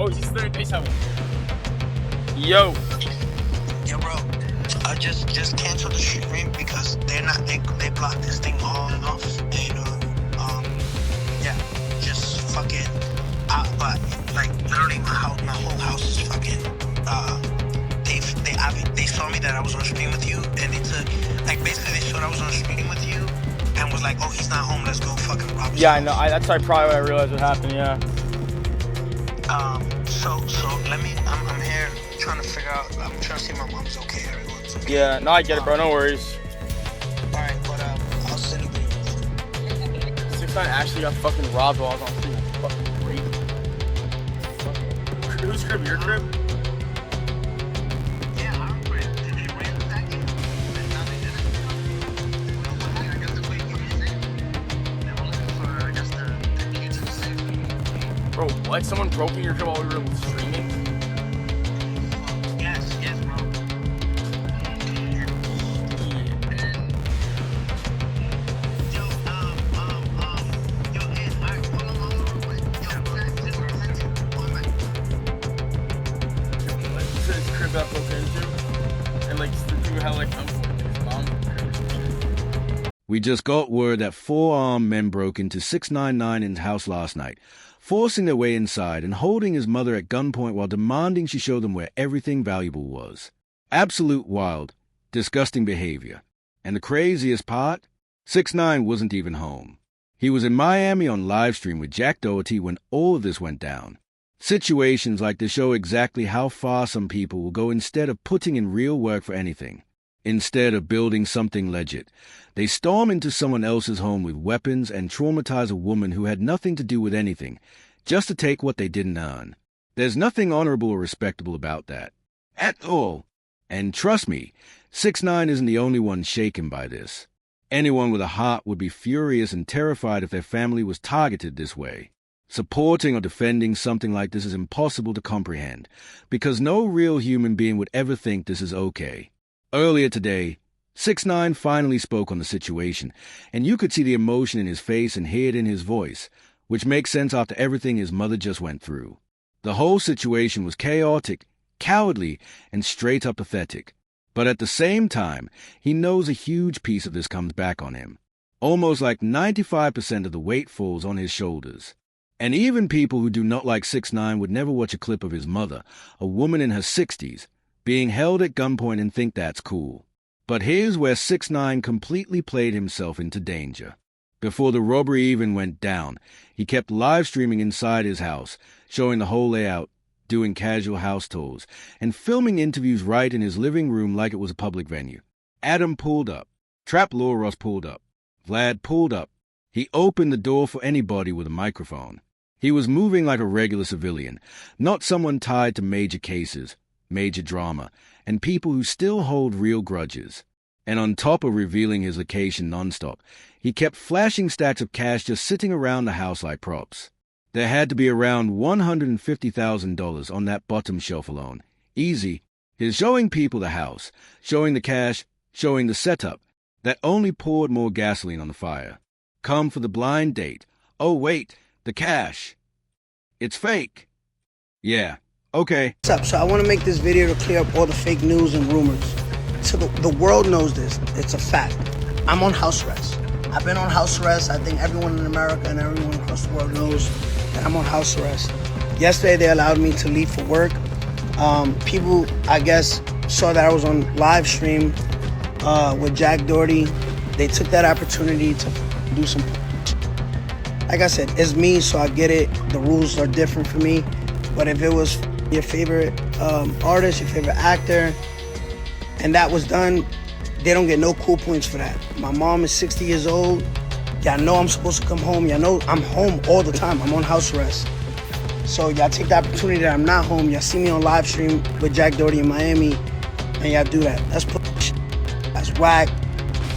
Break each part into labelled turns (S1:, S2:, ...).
S1: Oh, he's there. They have Yo.
S2: Yo, bro. Just cancel the stream because they're not. They blocked this thing all off. And yeah, just fucking. But like literally, my whole house is fucking. They saw me that I was on stream with you, and they took like basically they saw I was on stream with you, and was like, oh, he's not home. Let's go fucking rob his
S1: Yeah,
S2: house.
S1: I know. That's probably when I realized what happened. Yeah.
S2: So let me. I'm here trying to figure out. I'm trying to see if my mom's okay. Everyone's okay.
S1: Yeah. No, I get it, bro. No worries.
S2: All right, but I'll send you videos.
S1: 6ix9ine actually got fucking robbed while I was on stream. That's fucking great. Whose crib? Your crib?
S2: Yeah, I'm great. Did they ransack you? No, they didn't. I guess the way you say they were looking for, I guess, the keys to the safe.
S1: Bro, what? Someone broke in your crib while we were streaming?
S2: Yes, bro.
S1: His crib got broken into, and like the people had like his mom's crib.
S3: We just got word that 4 armed men broke into 6ix9ine's house last night, forcing their way inside and holding his mother at gunpoint while demanding she show them where everything valuable was. Absolute wild, disgusting behavior. And the craziest part? 6ix9ine wasn't even home. He was in Miami on livestream with Jack Doherty when all of this went down. Situations like this show exactly how far some people will go instead of putting in real work for anything. Instead of building something legit, they storm into someone else's home with weapons and traumatize a woman who had nothing to do with anything, just to take what they didn't earn. There's nothing honorable or respectable about that. At all. And trust me, 6ix9ine isn't the only one shaken by this. Anyone with a heart would be furious and terrified if their family was targeted this way. Supporting or defending something like this is impossible to comprehend, because no real human being would ever think this is okay. Earlier today, 6ix9ine finally spoke on the situation, and you could see the emotion in his face and hear it in his voice, which makes sense after everything his mother just went through. The whole situation was chaotic, cowardly, and straight up pathetic. But at the same time, he knows a huge piece of this comes back on him. Almost like 95% of the weight falls on his shoulders. And even people who do not like 6ix9ine would never watch a clip of his mother, a woman in her 60s, being held at gunpoint and think that's cool. But here's where 6ix9ine completely played himself into danger. Before the robbery even went down, he kept live streaming inside his house, showing the whole layout, doing casual house tours, and filming interviews right in his living room like it was a public venue. Adam pulled up. Trap Ross pulled up. Vlad pulled up. He opened the door for anybody with a microphone. He was moving like a regular civilian, not someone tied to major cases, major drama, and people who still hold real grudges. And on top of revealing his location nonstop, he kept flashing stacks of cash just sitting around the house like props. There had to be around $150,000 on that bottom shelf alone. Easy. He's showing people the house, showing the cash, showing the setup. That only poured more gasoline on the fire. Come for the blind date. Oh, wait, the cash. It's fake. Yeah, okay.
S4: What's up? So I want to make this video to clear up all the fake news and rumors. So the world knows this. It's a fact. I'm on house arrest. I've been on house arrest. I think everyone in America and everyone across the world knows that I'm on house arrest. Yesterday they allowed me to leave for work. People, I guess, saw that I was on live stream with Jack Doherty. They took that opportunity to do some. Like I said, it's me, so I get it. The rules are different for me. But if it was your favorite artist, your favorite actor, and that was done, they don't get no cool points for that. My mom is 60 years old. Y'all know I'm supposed to come home. Y'all know I'm home all the time. I'm on house arrest. So y'all take the opportunity that I'm not home. Y'all see me on live stream with Jack Doherty in Miami, and y'all do that. That's push. That's whack.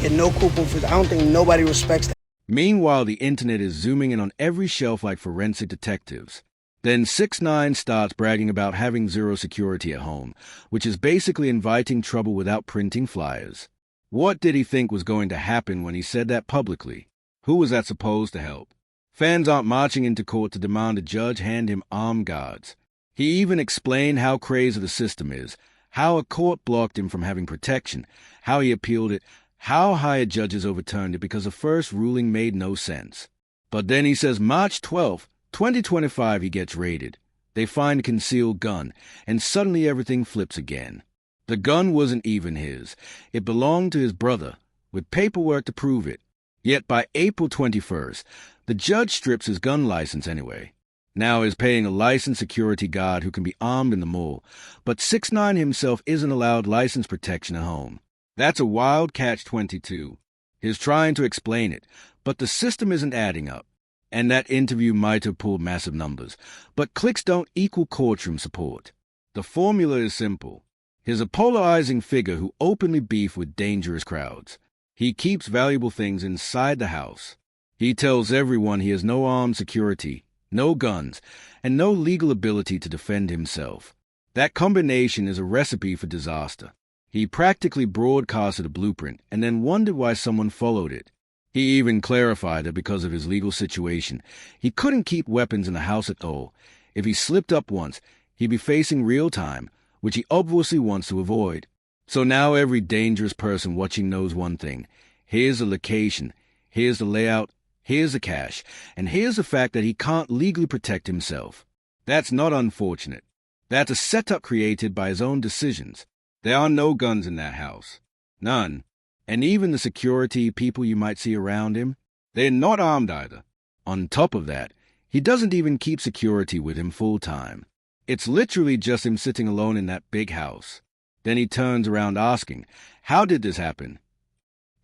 S4: Get no cool points for that. I don't think nobody respects that.
S3: Meanwhile, the internet is zooming in on every shelf like forensic detectives. Then 6ix9ine starts bragging about having zero security at home, which is basically inviting trouble without printing flyers. What did he think was going to happen when he said that publicly? Who was that supposed to help? Fans aren't marching into court to demand a judge hand him armed guards. He even explained how crazy the system is, how a court blocked him from having protection, how he appealed it, how higher judges overturned it because the first ruling made no sense. But then he says March 12th, 2025 he gets raided. They find a concealed gun, and suddenly everything flips again. The gun wasn't even his. It belonged to his brother, with paperwork to prove it. Yet by April 21st, the judge strips his gun license anyway. Now he's paying a licensed security guard who can be armed in the mall, but 6ix9ine himself isn't allowed license protection at home. That's a wild catch-22. He's trying to explain it, but the system isn't adding up. And that interview might have pulled massive numbers, but clicks don't equal courtroom support. The formula is simple. He's a polarizing figure who openly beef with dangerous crowds. He keeps valuable things inside the house. He tells everyone he has no armed security, no guns, and no legal ability to defend himself. That combination is a recipe for disaster. He practically broadcasted a blueprint and then wondered why someone followed it. He even clarified that because of his legal situation, he couldn't keep weapons in the house at all. If he slipped up once, he'd be facing real time, which he obviously wants to avoid. So now every dangerous person watching knows one thing. Here's the location, here's the layout, here's the cash, and here's the fact that he can't legally protect himself. That's not unfortunate. That's a setup created by his own decisions. There are no guns in that house. None. And even the security people you might see around him, they're not armed either. On top of that, he doesn't even keep security with him full time. It's literally just him sitting alone in that big house. Then he turns around asking, how did this happen?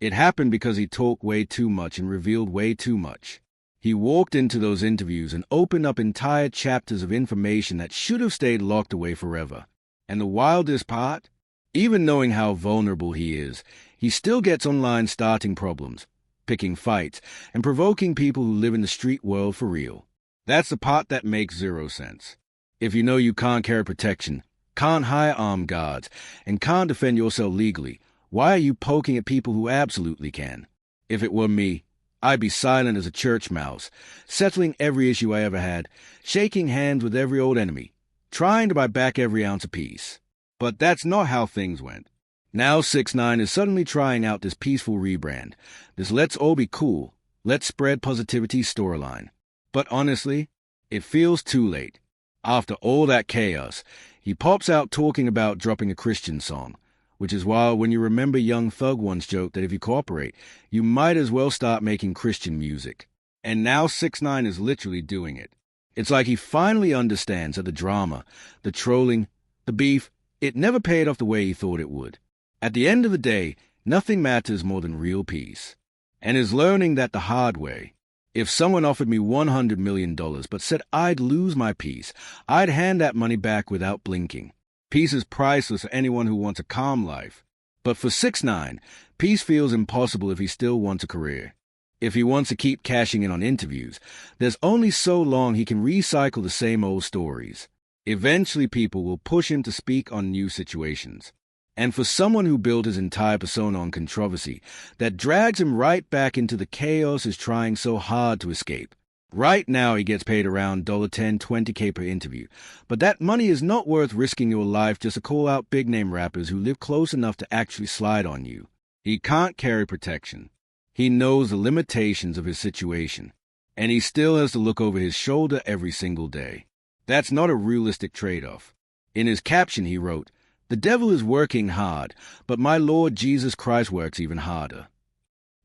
S3: It happened because he talked way too much and revealed way too much. He walked into those interviews and opened up entire chapters of information that should have stayed locked away forever. And the wildest part? Even knowing how vulnerable he is, he still gets online starting problems, picking fights, and provoking people who live in the street world for real. That's the part that makes zero sense. If you know you can't carry protection, can't hire armed guards, and can't defend yourself legally, why are you poking at people who absolutely can? If it were me, I'd be silent as a church mouse, settling every issue I ever had, shaking hands with every old enemy, trying to buy back every ounce of peace. But that's not how things went. Now 6ix9ine is suddenly trying out this peaceful rebrand, this let's all be cool, let's spread positivity storyline. But honestly, it feels too late. After all that chaos, he pops out talking about dropping a Christian song, which is wild when you remember Young Thug once joked that if you cooperate, you might as well start making Christian music. And now 6ix9ine is literally doing it. It's like he finally understands that the drama, the trolling, the beef, it never paid off the way he thought it would. At the end of the day, nothing matters more than real peace. And is learning that the hard way. If someone offered me $100 million but said I'd lose my peace, I'd hand that money back without blinking. Peace is priceless for anyone who wants a calm life. But for 6ix9ine, peace feels impossible if he still wants a career. If he wants to keep cashing in on interviews, there's only so long he can recycle the same old stories. Eventually people will push him to speak on new situations. And for someone who built his entire persona on controversy, that drags him right back into the chaos he's trying so hard to escape. Right now he gets paid around $10, $20K per interview, but that money is not worth risking your life just to call out big-name rappers who live close enough to actually slide on you. He can't carry protection. He knows the limitations of his situation, and he still has to look over his shoulder every single day. That's not a realistic trade-off. In his caption he wrote, "The devil is working hard, but my Lord Jesus Christ works even harder."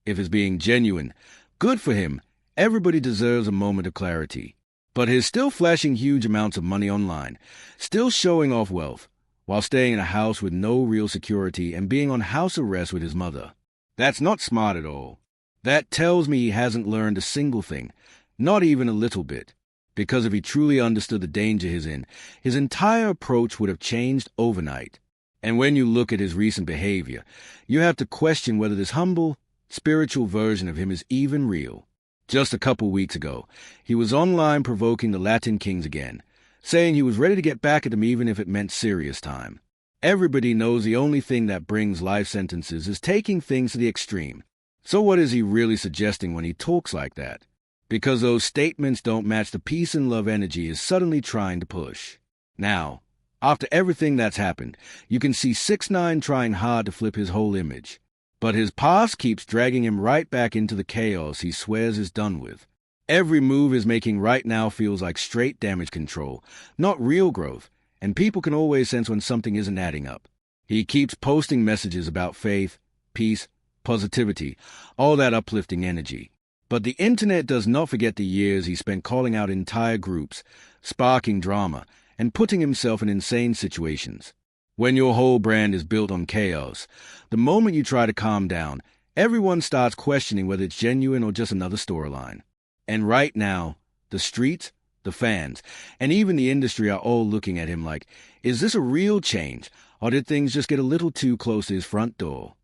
S3: If he's being genuine, good for him. Everybody deserves a moment of clarity. But he's still flashing huge amounts of money online, still showing off wealth, while staying in a house with no real security and being on house arrest with his mother. That's not smart at all. That tells me he hasn't learned a single thing, not even a little bit. Because if he truly understood the danger he's in, his entire approach would have changed overnight. And when you look at his recent behavior, you have to question whether this humble, spiritual version of him is even real. Just a couple weeks ago, he was online provoking the Latin kings again, saying he was ready to get back at them even if it meant serious time. Everybody knows the only thing that brings life sentences is taking things to the extreme. So what is he really suggesting when he talks like that? Because those statements don't match the peace and love energy he's suddenly trying to push. Now, after everything that's happened, you can see 6ix9ine trying hard to flip his whole image. But his past keeps dragging him right back into the chaos he swears is done with. Every move he's making right now feels like straight damage control, not real growth, and people can always sense when something isn't adding up. He keeps posting messages about faith, peace, positivity, all that uplifting energy. But the internet does not forget the years he spent calling out entire groups, sparking drama, and putting himself in insane situations. When your whole brand is built on chaos, the moment you try to calm down, everyone starts questioning whether it's genuine or just another storyline. And right now, the streets, the fans, and even the industry are all looking at him like, is this a real change, or did things just get a little too close to his front door?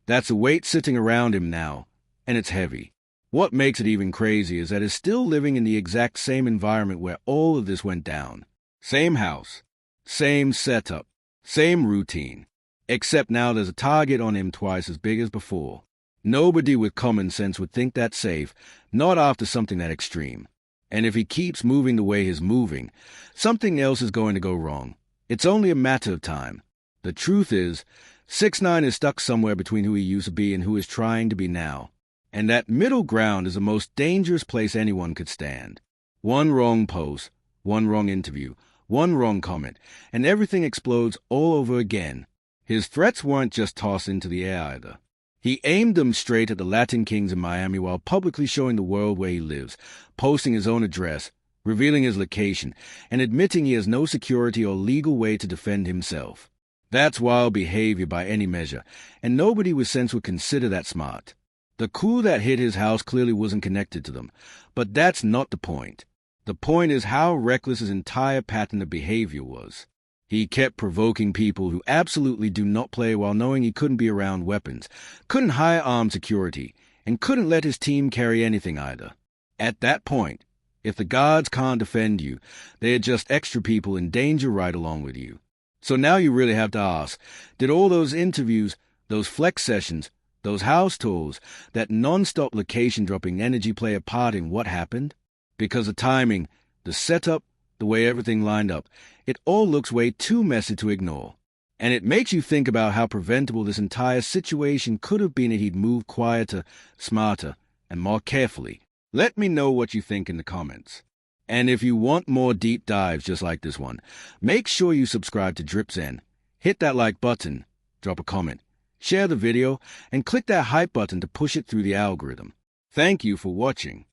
S3: That's a weight sitting around him now, and it's heavy. What makes it even crazier is that he's still living in the exact same environment where all of this went down. Same house, same setup, same routine, except now there's a target on him twice as big as before. Nobody with common sense would think that's safe, not after something that extreme. And if he keeps moving the way he's moving, something else is going to go wrong. It's only a matter of time. The truth is, 6ix9ine is stuck somewhere between who he used to be and who he's trying to be now. And that middle ground is the most dangerous place anyone could stand. One wrong post, one wrong interview, one wrong comment, and everything explodes all over again. His threats weren't just tossed into the air either. He aimed them straight at the Latin kings in Miami while publicly showing the world where he lives, posting his own address, revealing his location, and admitting he has no security or legal way to defend himself. That's wild behavior by any measure, and nobody with sense would consider that smart. The coup that hit his house clearly wasn't connected to them, but that's not the point. The point is how reckless his entire pattern of behavior was. He kept provoking people who absolutely do not play while knowing he couldn't be around weapons, couldn't hire armed security, and couldn't let his team carry anything either. At that point, if the guards can't defend you, they're just extra people in danger right along with you. So now you really have to ask, did all those interviews, those flex sessions, those house tours, that non-stop location-dropping energy play a part in what happened? Because the timing, the setup, the way everything lined up, it all looks way too messy to ignore. And it makes you think about how preventable this entire situation could have been if he'd moved quieter, smarter, and more carefully. Let me know what you think in the comments. And if you want more deep dives just like this one, make sure you subscribe to Drip Zen. Hit that like button, drop a comment, share the video, and click that hype button to push it through the algorithm. Thank you for watching.